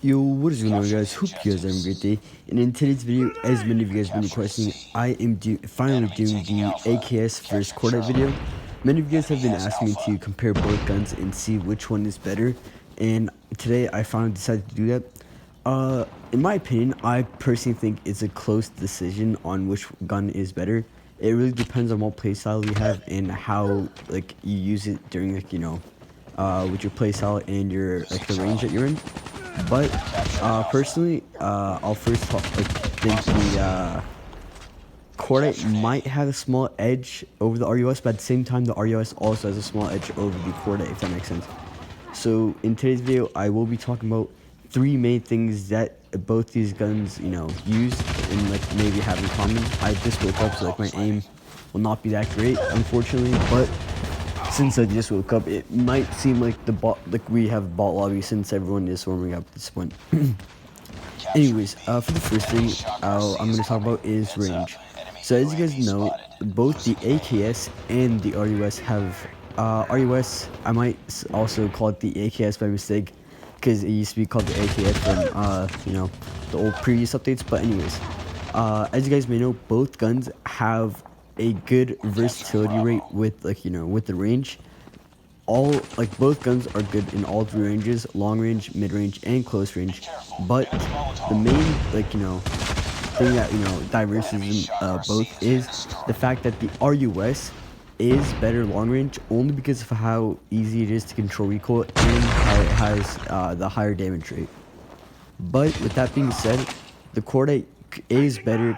Yo, what is going on, guys? Hope you guys are having a great day. And in today's video, as many of you guys have been requesting, I am finally doing the AKS versus Cordite video. Many of you guys have been asking me to compare both guns and see which one is better, and today I finally decided to do that. In my opinion, I personally think it's a close decision on which gun is better. It really depends on what playstyle you have and how you use it during with your playstyle and your the range that you're in. But personally, I'll first think the Cordite might have a small edge over the RUS, but at the same time, the RUS also has a small edge over the Cordite, if that makes sense. So in today's video, I will be talking about three main things that both these guns, use and maybe have in common. I just woke up, so my aim will not be that great, unfortunately, but since I just woke up, it might seem like we have bot lobby since everyone is warming up at this point. Anyways, for the first thing I'm going to talk about is range. So as you guys know, both the AKS and the RUS have RUS. I might also call it the AKS by mistake because it used to be called the AKS from the old previous updates. But anyways, as you guys may know, both guns have a good versatility rate with with the range. Both guns are good in all three ranges: long range, mid range, and close range. But the main thing that diverses both is the fact that the RUS is better long range only because of how easy it is to control recoil and how it has the higher damage rate. But with that being said, the Cordite is better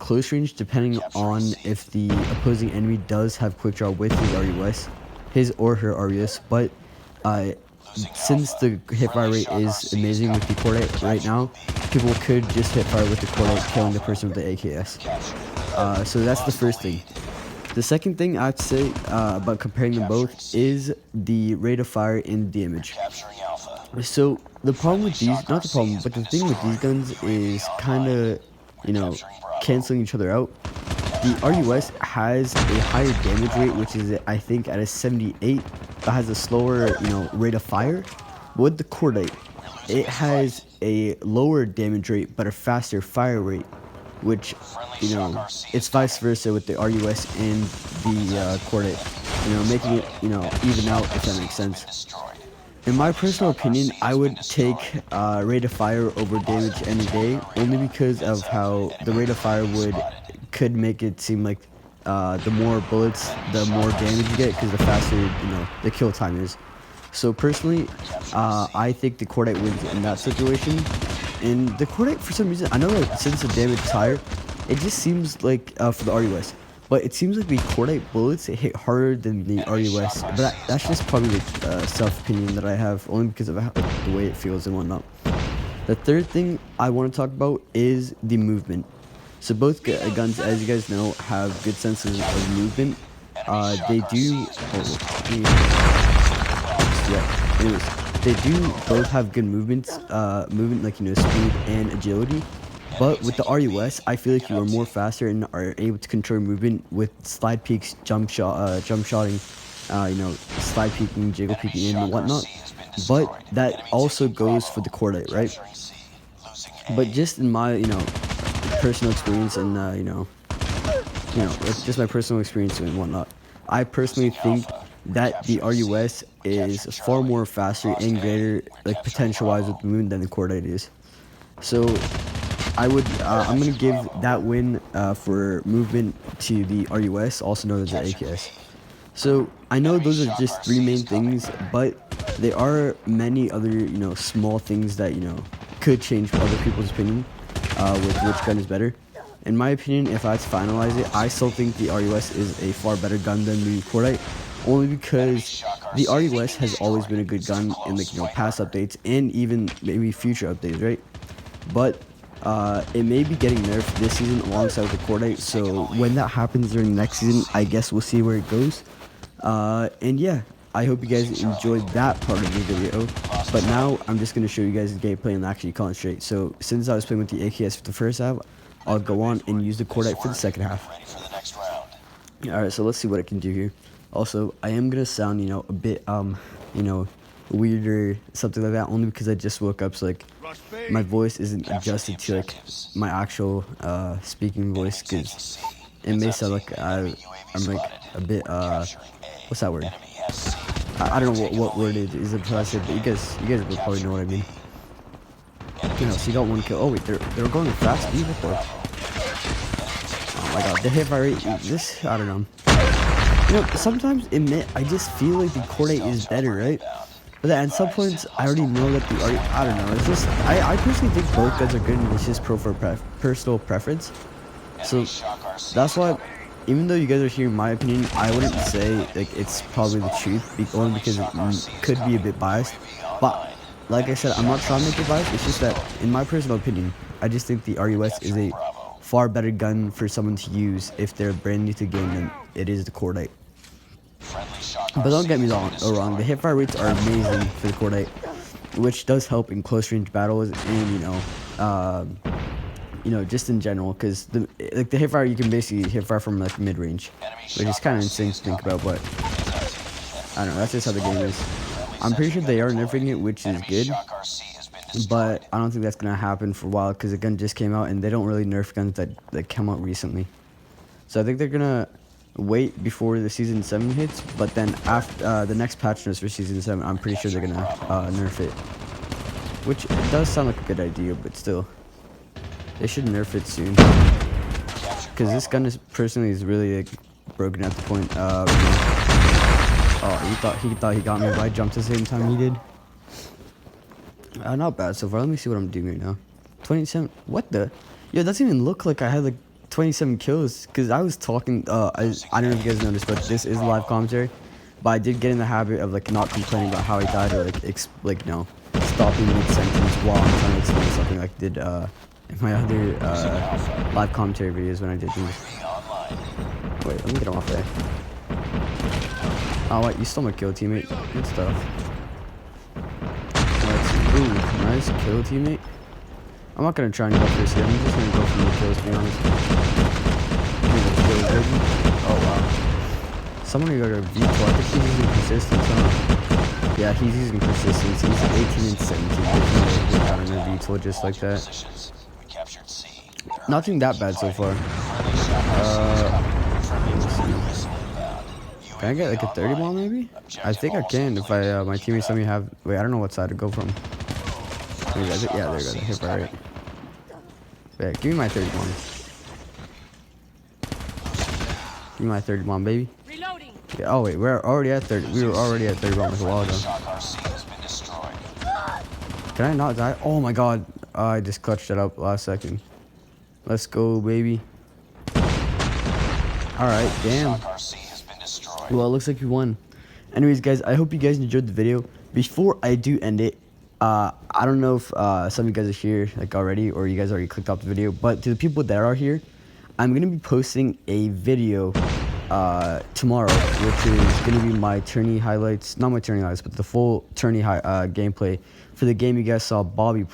close range depending on if the opposing enemy does have quick draw with his or her RUS. But since the hipfire rate is amazing with the Cordite right now, people could just hipfire with the Cordite, killing the person with the AKS. So that's the first thing. The second thing I have to say about comparing them both is the rate of fire and damage. So the problem with these, not the problem, but the thing with these guns is kind of, canceling each other out. The RUS has a higher damage rate, which is, I think, at a 78, but has a slower, rate of fire. With the Cordite, it has a lower damage rate, but a faster fire rate, which, it's vice versa with the RUS and the Cordite, making it, even out, if that makes sense. In my personal opinion, I would take rate of fire over damage any day, only because of how the rate of fire could make it seem like the more bullets, the more damage you get, because the faster the kill time is. So personally, I think the Cordite wins in that situation. And the Cordite, for some reason, I know that since the damage is higher, it just seems like for the RUS. But it seems like the Cordite bullets hit harder than the RUS. But that's just probably self-opinion that I have, only because of the way it feels and whatnot. The third thing I want to talk about is the movement. So both guns, as you guys know, have good senses of movement. They do... anyways, they do both have good movement, speed and agility. But with the RUS, I feel like you are more faster and are able to control movement with slide peeks, jump shotting, slide peeking, jiggle peeking, and whatnot. But that also goes for the Cordite, right? But just in my, personal experience and, it's just my personal experience and whatnot, I personally think that the RUS is far more faster and greater, potential-wise with the movement than the Cordite is. So I'm gonna give that win for movement to the RUS, also known as the AKS. So I know those are just three main things, but there are many other small things that could change other people's opinion with which gun is better. In my opinion, if I had to finalize it, I still think the RUS is a far better gun than the Cordite, only because the RUS has always been a good gun in past updates and even maybe future updates, right? But it may be getting nerfed this season alongside with the Cordite, so when that happens during the next season, I guess we'll see where it goes. And yeah, I hope you guys enjoyed that part of the video. But now I'm just going to show you guys the gameplay and actually call it straight. So since I was playing with the AKS for the first half, I'll go on and use the Cordite for the second half. Alright, so let's see what I can do here. Also, I am going to sound, a bit, weird or something like that, only because I just woke up, so like my voice isn't adjusted to like my actual speaking voice, because it may sound like I'm like a bit what's that word? I don't know what word it is impressive, but you guys will probably know what I mean. You know, so you got 1 kill. Oh wait, they're going fast. What the? Oh my god, the hit fire rate. This, I don't know. You know, sometimes I just feel like the Cordite is better, right? But then at some points, I already know that I don't know. It's just I personally think both guns are good, and it's just personal preference. So that's why, even though you guys are hearing my opinion, I wouldn't say like it's probably the truth, only because it could be a bit biased. But like I said, I'm not trying to make it biased. It's just that, in my personal opinion, I just think the RUS is a far better gun for someone to use if they're brand new to the game than it is the Cordite. But don't get me wrong, the hipfire rates are amazing for the Cordite, which does help in close range battles, and just in general, because the hipfire, you can basically hipfire from like mid range, which is kind of insane to think about. But I don't know, that's just how the game is. I'm pretty sure they are nerfing it, which is good, but I don't think that's gonna happen for a while, because the gun just came out, and they don't really nerf guns that come out recently. So I think they're gonna wait before the season 7 hits, but then after the next patch notes for season 7, I'm pretty sure they're gonna nerf it, which it does sound like a good idea, but still, they should nerf it soon, because this gun is really like broken at the point. Oh, he thought he got me, but I jumped at the same time he did. Not bad so far. Let me see what I'm doing right now. 27. What the? Yo, that doesn't even look like I had like 27 kills, because I was talking. I don't know if you guys noticed, but this is live commentary. But I did get in the habit of like not complaining about how I died, or stopping mid-sentence while I'm trying to explain something, like I did in my other live commentary videos when I did these. Wait, let me get him off there. Oh wait, you stole my kill, teammate. Good stuff. Ooh, nice kill, teammate. I'm not gonna try and go first here. I'm just gonna go for the kills, to be honest. Oh wow. Someone got a V12. I think he's using persistence, huh? Yeah, he's using persistence. He's 18 and 17. He's got a V12 just like that. Nothing that bad so far. Can I get like a 30 ball maybe? I think I can if my teammates let me have. Wait, I don't know what side to go from. Yeah, there you go. The hip right. Yeah, give me my 30 bomb. Give me my 30 bomb, baby. Reloading. Yeah, oh wait, we're already at 30. We were already at 30 bomb a while ago. Can I not die? Oh my god. I just clutched it up last second. Let's go, baby. Alright, damn. Well, it looks like we won. Anyways, guys, I hope you guys enjoyed the video. Before I do end it, I don't know if some of you guys are here like already, or you guys already clicked off the video, but to the people that are here, I'm gonna be posting a video tomorrow, which is gonna be my tourney highlights, not my tourney highlights, but the full tourney gameplay for the game you guys saw Bobby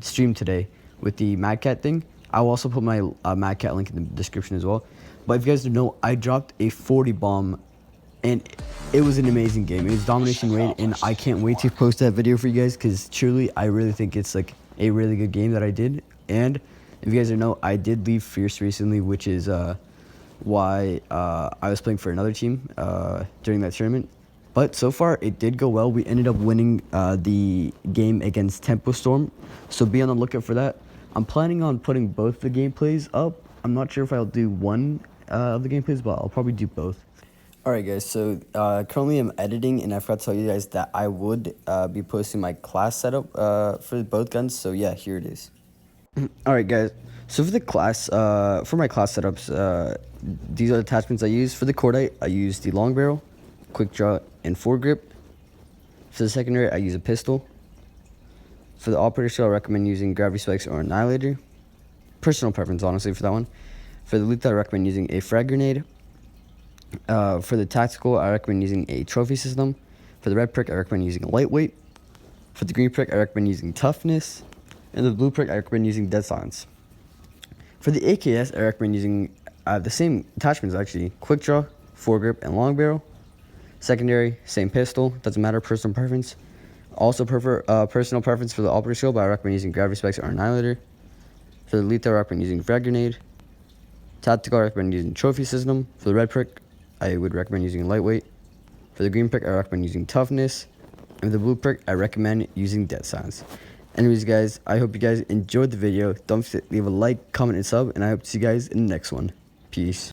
stream today with the Mad Cat thing. I'll also put my Mad Cat link in the description as well. But if you guys don't know, I dropped a 40 bomb, and it was an amazing game. It was domination raid, and I can't wait to post that video for you guys, because truly, I really think it's like a really good game that I did. And if you guys don't know, I did leave Fierce recently, which is why I was playing for another team during that tournament. But so far, it did go well. We ended up winning the game against Tempo Storm, so be on the lookout for that. I'm planning on putting both the gameplays up. I'm not sure if I'll do one of the gameplays, but I'll probably do both. Alright guys, so currently I'm editing, and I forgot to tell you guys that I would be posting my class setup for both guns, so yeah, here it is. Alright guys, so for the class, for my class setups, these are the attachments I use. For the Cordite, I use the long barrel, quick draw, and foregrip. For the secondary, I use a pistol. For the operator skill, I recommend using gravity spikes or annihilator. Personal preference, honestly, for that one. For the lethal, I recommend using a frag grenade. For the tactical, I recommend using a trophy system. For the red prick, I recommend using a lightweight. For the green prick, I recommend using toughness. And the blue prick, I recommend using dead silence. For the AKS, I recommend using the same attachments, actually: quick draw, foregrip, and long barrel. Secondary, same pistol, doesn't matter, personal preference. Also personal preference for the operator skill, but I recommend using Gravity Spikes or Annihilator. For the lethal, I recommend using Frag Grenade. Tactical, I recommend using Trophy System. For the red prick, I would recommend using Lightweight. For the green prick, I recommend using Toughness. And for the blue prick, I recommend using Death Silence. Anyways, guys, I hope you guys enjoyed the video. Don't forget to leave a like, comment, and sub, and I hope to see you guys in the next one. Peace.